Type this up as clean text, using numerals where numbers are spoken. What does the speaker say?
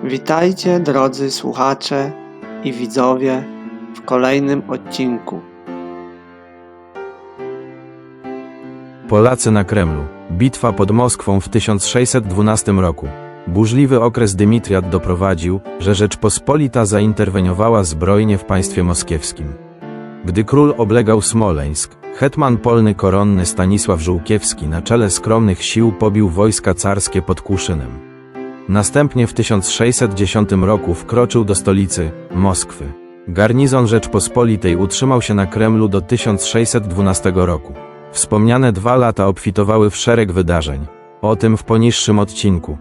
Witajcie drodzy słuchacze i widzowie w kolejnym odcinku. Polacy na Kremlu. Bitwa pod Moskwą w 1612 roku. Burzliwy okres Dymitriad doprowadził, że Rzeczpospolita zainterweniowała zbrojnie w państwie moskiewskim. Gdy król oblegał Smoleńsk, hetman polny koronny Stanisław Żółkiewski na czele skromnych sił pobił wojska carskie pod Kłuszynem. Następnie w 1610 roku wkroczył do stolicy, Moskwy. Garnizon Rzeczpospolitej utrzymał się na Kremlu do 1612 roku. Wspomniane 2 lata obfitowały w szereg wydarzeń. O tym w poniższym odcinku.